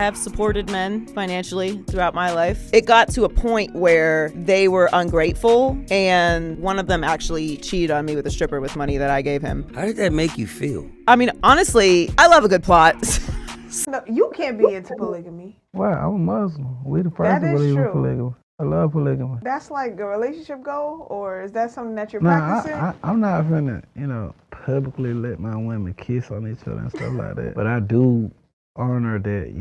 have supported men financially throughout my life. It got to a point where they were ungrateful, and one of them actually cheated on me with a stripper with money that I gave him. How did that make you feel? I mean, honestly, I love a good plot. No, you can't be into polygamy. Wow, I'm Muslim. We the first That to is believe in true. polygamy. I love polygamy. That's like a relationship goal, or is that something that you're Nah, practicing? I'm not finna, publicly let my women kiss on each other and stuff like that. But I do honor that,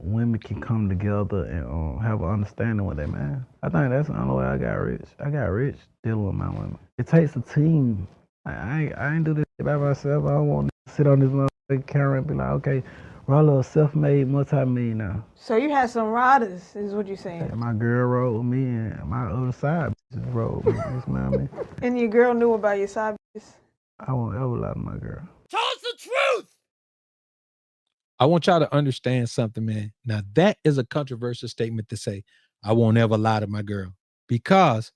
women can come together and have an understanding with their man. I think that's the only way I got rich. I got rich dealing with my women. It takes a team. I ain't do this shit by myself. I don't want to sit on this motherfucking camera and be like, okay, Rollo, self-made multi-millionaire. So you had some riders, is what you're saying. And my girl rode with me, and my other side bitches rode with me. You smell me? And your girl knew about your side business. I won't ever lie to my girl. Tell us the truth! I want y'all to understand something, man. Now, that is a controversial statement to say, I won't ever lie to my girl. Because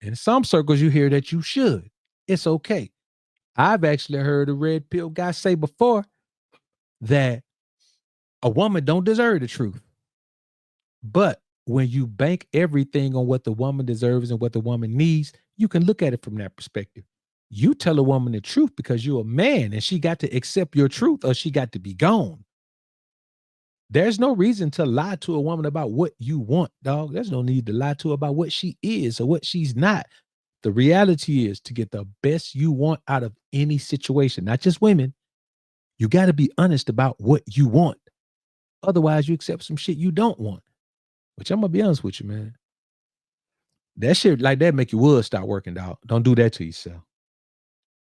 in some circles, you hear that you should. It's okay. I've actually heard a red pill guy say before that a woman don't deserve the truth. But when you bank everything on what the woman deserves and what the woman needs, you can look at it from that perspective. You tell a woman the truth because you're a man and she got to accept your truth or she got to be gone. There's no reason to lie to a woman about what you want, dog. There's no need to lie to her about what she is or what she's not. The reality is to get the best you want out of any situation, not just women. You got to be honest about what you want. Otherwise, you accept some shit you don't want. Which I'm going to be honest with you, man. That shit like that make your wood start working, dog. Don't do that to yourself.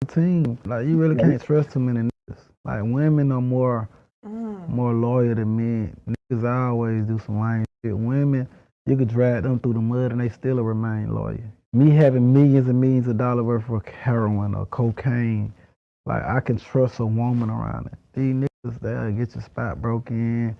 Team, like you really can't trust too many niggas. Like women are more loyal than men. Niggas always do some lame shit. Women, you could drag them through the mud and they still remain loyal. Me having millions and millions of dollars worth of heroin or cocaine, like I can trust a woman around it. These niggas, they'll get your spot broken.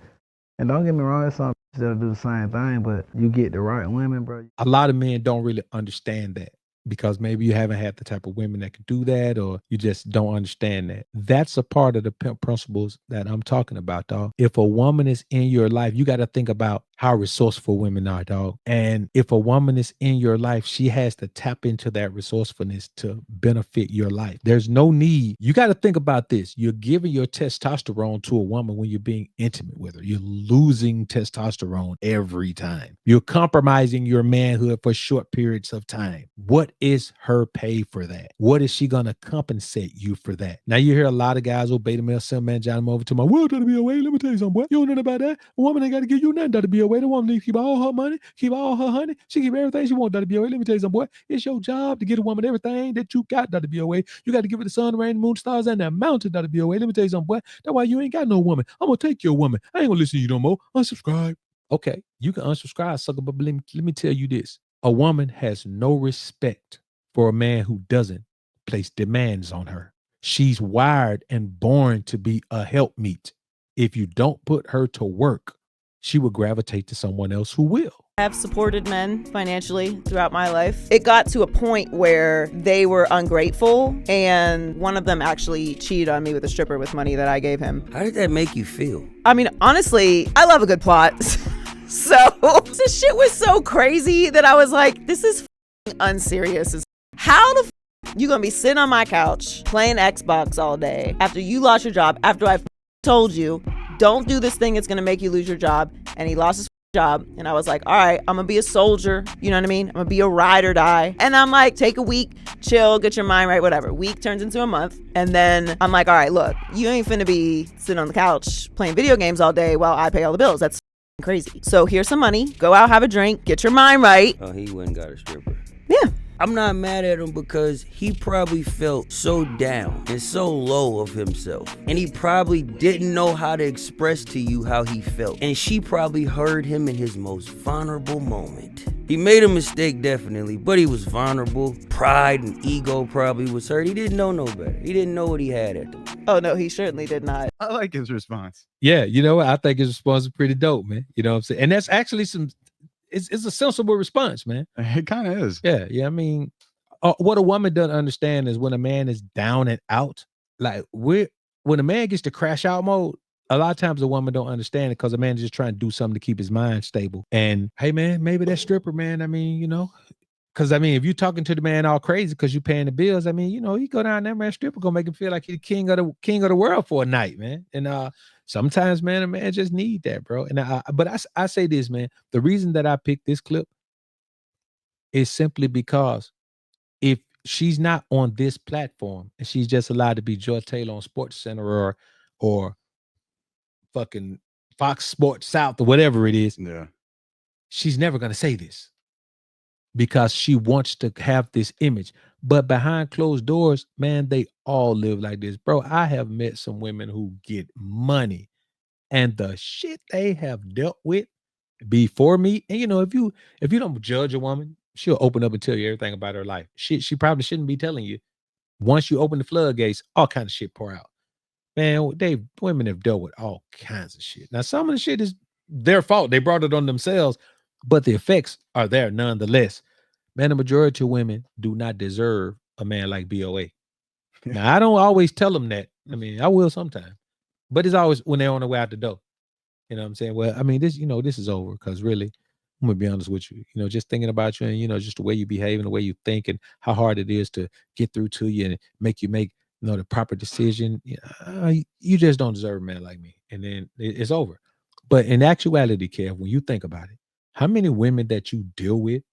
And don't get me wrong, it's some bitches that'll do the same thing, but you get the right women, bro. A lot of men don't really understand that because maybe you haven't had the type of women that can do that, or you just don't understand that. That's a part of the pimp principles that I'm talking about, dog. If a woman is in your life, you got to think about how resourceful women are, dog. And if a woman is in your life, she has to tap into that resourcefulness to benefit your life. There's no need. You got to think about this. You're giving your testosterone to a woman when you're being intimate with her. You're losing testosterone every time. You're compromising your manhood for short periods of time. What is her pay for that? What is she going to compensate you for that? Now you hear a lot of guys, beta male, sim man, John, over to my, well, that'll be away. Let me tell you something, boy. You don't know nothing about that. A woman ain't got to give you nothing. That'll be away. The woman needs to keep all her money, keep all her honey. She keep everything she wants. That'll be away. Let me tell you something, boy. It's your job to get a woman everything that you got. That'll be away. You got to give her the sun, rain, the moon, stars, and that mountain. That'll be away. Let me tell you something, boy. That's why you ain't got no woman. I'm going to take your woman. I ain't going to listen to you no more. Unsubscribe. Okay, you can unsubscribe, sucker, but let me tell you this. A woman has no respect for a man who doesn't place demands on her. She's wired and born to be a helpmeet. If you don't put her to work, she will gravitate to someone else who will. I have supported men financially throughout my life. It got to a point where they were ungrateful, and one of them actually cheated on me with a stripper with money that I gave him. How did that make you feel? I mean, honestly, I love a good plot. So this shit was so crazy that I was like, this is unserious. How the you gonna be sitting on my couch playing Xbox all day after you lost your job, after I've told you don't do this thing, it's gonna make you lose your job? And he lost his job, and I was like, all right, I'm gonna be a soldier, you know what I mean? I'm gonna be a ride or die. And I'm like, take a week, chill, get your mind right, whatever. Week turns into a month, and then I'm like, all right, look, you ain't finna be sitting on the couch playing video games all day while I pay all the bills. That's crazy. So here's some money, go out, have a drink, get your mind right. Oh, he went and got a stripper. Yeah. I'm not mad at him because he probably felt so down and so low of himself. And he probably didn't know how to express to you how he felt. And she probably heard him in his most vulnerable moment. He made a mistake, definitely, but he was vulnerable. Pride and ego probably was hurt. He didn't know no better. He didn't know what he had at the moment. Oh, no, he certainly did not. I like his response. Yeah, you know what? I think his response is pretty dope, man. You know what I'm saying? And that's actually it's a sensible response, man. It kind of is. Yeah. I mean, what a woman doesn't understand is when a man is down and out, like when a man gets to crash out mode, a lot of times a woman don't understand it because a man is just trying to do something to keep his mind stable. And hey, man, maybe that stripper, man. I mean, because I mean, if you're talking to the man all crazy because you're paying the bills, I mean, you go down there, man, stripper gonna make him feel like he's the king of the world for a night, man. And sometimes, man, a man just need that, bro. And I say this, man. The reason that I picked this clip is simply because if she's not on this platform and she's just allowed to be Joy Taylor on Sports Center or fucking Fox Sports South or whatever it is, Yeah. she's never gonna say this because she wants to have this image. But behind closed doors, man, they all live like this. Bro, I have met some women who get money and the shit they have dealt with before me. And if you don't judge a woman, she'll open up and tell you everything about her life. She probably shouldn't be telling you. Once you open the floodgates, all kind of shit pour out. Man, women have dealt with all kinds of shit. Now, some of the shit is their fault. They brought it on themselves, but the effects are there nonetheless. Man, the majority of women do not deserve a man like BOA. Now, I don't always tell them that. I mean, I will sometimes, but it's always when they're on the way out the door. You know what I'm saying? Well, I mean, this is over because really, I'm gonna be honest with you. Just thinking about you and just the way you behave and the way you think and how hard it is to get through to you and make you make the proper decision. You just don't deserve a man like me. And then it's over. But in actuality, Kev, when you think about it, how many women that you deal with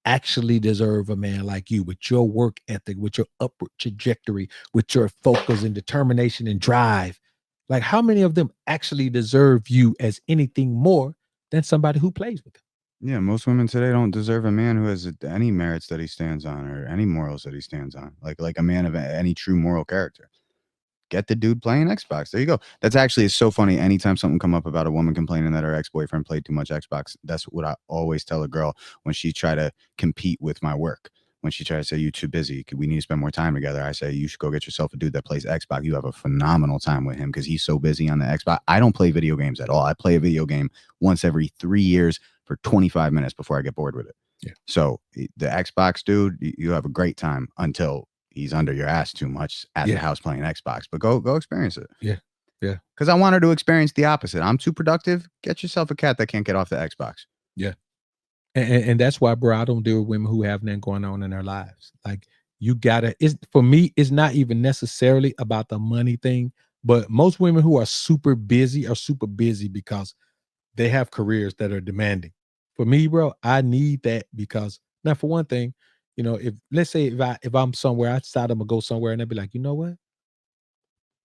actually deserve a man like you with your work ethic, with your upward trajectory, with your focus and determination and drive? Like, how many of them actually deserve you as anything more than somebody who plays with them? Yeah, most women today don't deserve a man who has any merits that he stands on or any morals that he stands on. Like a man of any true moral character. Get the dude playing Xbox. There you go. That's actually is so funny. Anytime something come up about a woman complaining that her ex-boyfriend played too much Xbox, that's what I always tell a girl when she try to compete with my work. When she tries to say, you too busy, we need to spend more time together, I say, you should go get yourself a dude that plays Xbox. You have a phenomenal time with him because he's so busy on the Xbox. I don't play video games at all. I play a video game once every 3 years for 25 minutes before I get bored with it. Yeah. So the Xbox dude, you have a great time until he's under your ass too much at the house playing Xbox. But go experience it. Yeah. Yeah. Because I want her to experience the opposite. I'm too productive. Get yourself a cat that can't get off the Xbox. Yeah. And that's why, bro, I don't deal with women who have nothing going on in their lives. Like, you gotta, for me, it's not even necessarily about the money thing, but most women who are super busy because they have careers that are demanding. For me, bro, I need that because now, for one thing, if let's say if I'm somewhere, I decide I'm gonna go somewhere and I'd be like, you know what?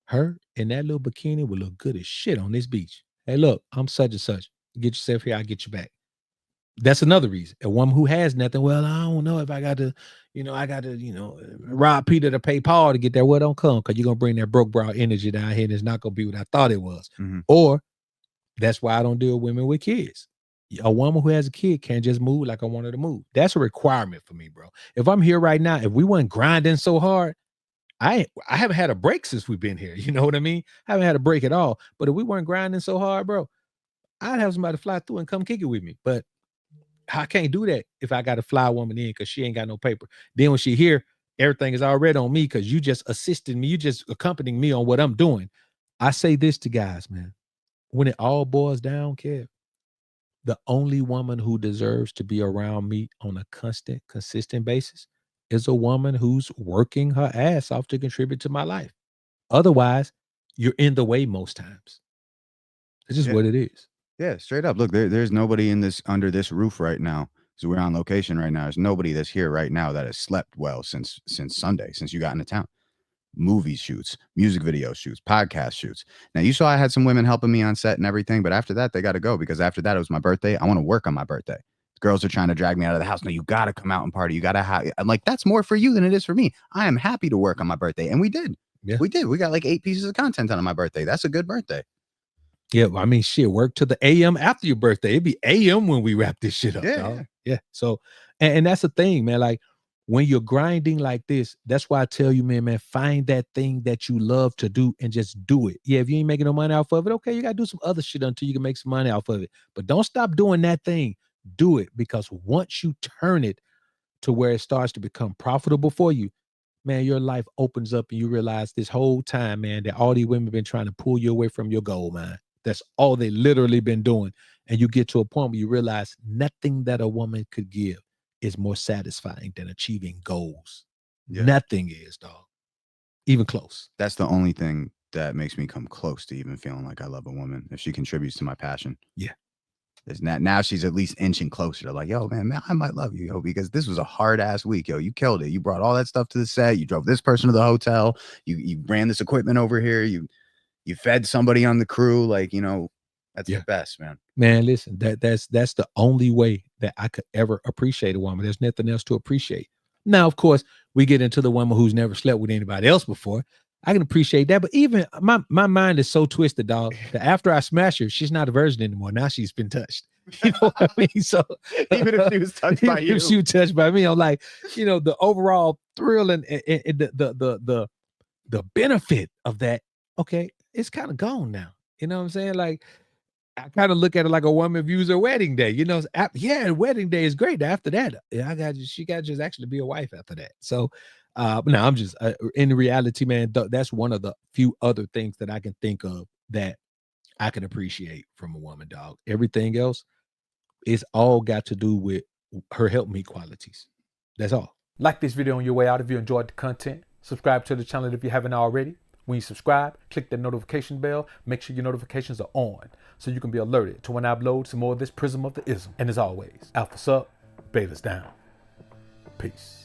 Her in that little bikini would look good as shit on this beach. Hey, look, I'm such and such. Get yourself here, I'll get you back. That's another reason. A woman who has nothing, well, I don't know if I got to, rob Peter to pay Paul to get there. Well, don't come because you're going to bring that broke brow energy down here and it's not going to be what I thought it was. Mm-hmm. Or that's why I don't deal with women with kids. A woman who has a kid can't just move like I want her to move. That's a requirement for me, bro. If I'm here right now, if we weren't grinding so hard, I haven't had a break since we've been here. You know what I mean? I haven't had a break at all. But if we weren't grinding so hard, bro, I'd have somebody fly through and come kick it with me. But I can't do that if I got to fly a woman in because she ain't got no paper. Then when she here, everything is already on me because you just assisting me. You just accompanying me on what I'm doing. I say this to guys, man. When it all boils down, Kev, the only woman who deserves to be around me on a consistent basis is a woman who's working her ass off to contribute to my life. Otherwise, you're in the way most times. It's just what it is. Yeah, straight up. Look, there's nobody under this roof right now. So we're on location right now. There's nobody that's here right now that has slept well since Sunday, since you got into town. Movie shoots, music video shoots, podcast shoots. Now, you saw I had some women helping me on set and everything, but after that, they got to go because after that, it was my birthday. I want to work on my birthday. Girls are trying to drag me out of the house. No, you got to come out and party. You got to I'm like, that's more for you than it is for me. I am happy to work on my birthday. And we did. Yeah. We did. We got like 8 pieces of content on my birthday. That's a good birthday. Yeah, I mean, shit, work to the AM after your birthday. It'd be AM when we wrap this shit up, dog. Yeah. So, and that's the thing, man. Like, when you're grinding like this, that's why I tell you, man, find that thing that you love to do and just do it. Yeah, if you ain't making no money off of it, okay, you got to do some other shit until you can make some money off of it. But don't stop doing that thing. Do it, because once you turn it to where it starts to become profitable for you, man, your life opens up and you realize this whole time, man, that all these women been trying to pull you away from your goal, man. That's all they literally been doing. And you get to a point where you realize nothing that a woman could give is more satisfying than achieving goals. Yeah. Nothing is, dog. Even close. That's the only thing that makes me come close to even feeling like I love a woman, if she contributes to my passion. Yeah. There's not, now she's at least inching closer to like, yo, man, I might love you, yo, because this was a hard ass week, yo. You killed it. You brought all that stuff to the set. You drove this person to the hotel. You ran this equipment over here. You fed somebody on the crew. Like, you know, that's the best, man. Man, listen, that's the only way that I could ever appreciate a woman. There's nothing else to appreciate. Now, of course, we get into the woman who's never slept with anybody else before. I can appreciate that, but even my mind is so twisted, dog, that after I smash her, she's not a virgin anymore. Now she's been touched. You know what I mean? So even if she was touched by you, if she was touched by me, I'm like, you know, the overall thrill and the benefit of that, okay, it's kind of gone now. You know what I'm saying? Like, I kind of look at it like a woman views her wedding day. You know, yeah, wedding day is great. After that, she got to just actually be a wife after that. So, but now I'm just in reality, man. That's one of the few other things that I can think of that I can appreciate from a woman, dog. Everything else, it's all got to do with her help me qualities. That's all. Like this video on your way out if you enjoyed the content. Subscribe to the channel if you haven't already. When you subscribe, click the notification bell. Make sure your notifications are on so you can be alerted to when I upload some more of this Prism of the Ism. And as always, Alpha's up, Beta's down. Peace.